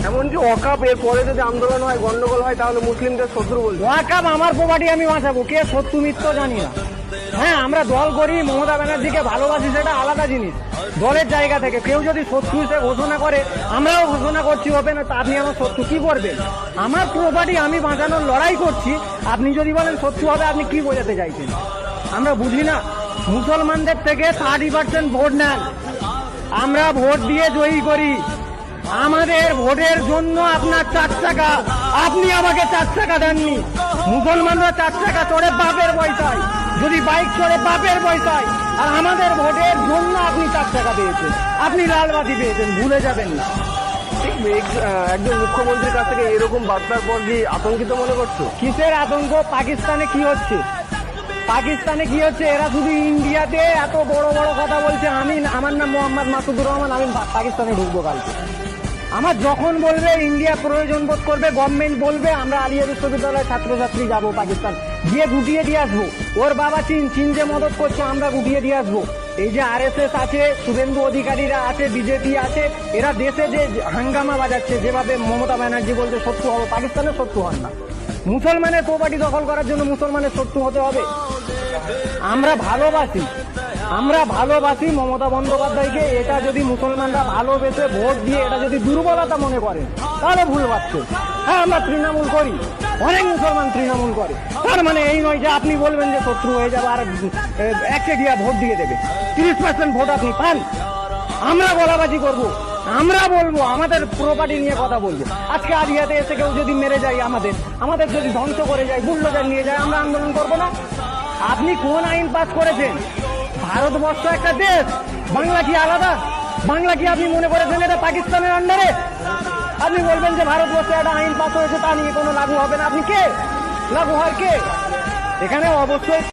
এমনকি ওয়াকাব এর পরে যদি আন্দোলন হয়, গন্ডগোল হয়, তাহলে মুসলিমদের শত্রু বলবে। ওয়াকাব আমার প্রপার্টি, আমি বাঁচাবো। কে সত্যি মিথ্য জানি না। হ্যাঁ, আমরা দল করি, মমতা ব্যানার্জিকে ভালোবাসি, সেটা আলাদা জিনিস। দলের জায়গা থেকে কেউ যদি শত্রু হিসেবে ঘোষণা করে, আমরাও ঘোষণা করছি ওপেন, আপনি আমার শত্রু কি করবেন? আমার প্রপার্টি আমি বাঁচানোর লড়াই করছি, আপনি যদি বলেন শত্রু হবে, আপনি কি বোঝাতে চাইছেন? আমরা বুঝি না। মুসলমানদের থেকে 30% ভোট নেন, আমরা ভোট দিয়ে জয়ী করি। আমাদের ভোটের জন্য আপনার 4 টাকা, আপনি আমাকে 4 টাকা দেননি। মুসলমানরা 4 টাকা চড়ে বাপের পয়সায়, যদি বাইক চড়ে বাপের পয়সায়, আর আমাদের ভোটের জন্য আপনি 4 টাকা পেয়েছেন, আপনি লালবাতি পেয়েছেন, ভুলে যাবেন না। একজন মুখ্যমন্ত্রীর কাছ থেকে এরকম বার্তার পর কি আতঙ্কিত মনে করছো? কিসের আতঙ্ক? পাকিস্তানে কি হচ্ছে? পাকিস্তানে কি হচ্ছে? এরা শুধু ইন্ডিয়াতে এত বড় বড় কথা বলছে। আমার নাম মোহাম্মদ মাসুদুর রহমান, আমি পাকিস্তানে ঢুকবো কালকে। আমার যখন বলবে ইন্ডিয়া প্রয়োজন বোধ করবে, গভর্নমেন্ট বলবে, আমরা আলিয়া বিশ্ববিদ্যালয়ের ছাত্রছাত্রী যাবো পাকিস্তান, গিয়ে গুটিয়ে দিয়ে আসবো। ওর বাবা চীন যে মদত করছে, আমরা গুটিয়ে দিয়ে আসবো। এই যে RSS আছে, শুভেন্দু অধিকারীরা আছে, বিজেপি আছে, এরা দেশে যে হাঙ্গামা বাজাচ্ছে, যেভাবে মমতা ব্যানার্জি বলছে শত্রু হবো, পাকিস্তানের শত্রু হন না। মুসলমানের প্রপার্টি দখল করার জন্য মুসলমানের শত্রু হতে হবে? আমরা ভালোবাসি মমতা বন্দ্যোপাধ্যায়কে। এটা যদি মুসলমানরা ভালোবেসে ভোট দিয়ে এটা যদি দুর্বলতা মনে করেন, তাহলে ভুল পাচ্ছে। হ্যাঁ, আমরা তৃণমূল করি, অনেক মুসলমান তৃণমূল করে। তার মানে এই নয় যে আপনি বলবেন যে শত্রু হয়ে যাবে আর একচেটিয়া ভোট দিয়ে দেবে। 30% ভোট আপনি পান, আমরা গলাবাজি করব, আমরা বলবো, আমাদের প্রপার্টি নিয়ে কথা বলবো। আজকে আদিয়াতে এসে কেউ যদি মেরে যায়, আমাদের যদি ধ্বংস করে যায়, বুল্ডোজার নিয়ে যায়, আমরা আন্দোলন করবো না? আপনি কোন আইন পাস করেছেন? ভারতবর্ষ একটা দেশ, বাংলা কি আলাদা? বাংলা কি আপনি মনে করেছেন এটা পাকিস্তানের আন্ডারে? আপনি বলবেন যে ভারতবর্ষে একটা আইন পাস হয়েছে, তা নিয়ে কোনো লাগু হবে না। আপনি কে? লাগু হয় কে? এখানে অবশ্যই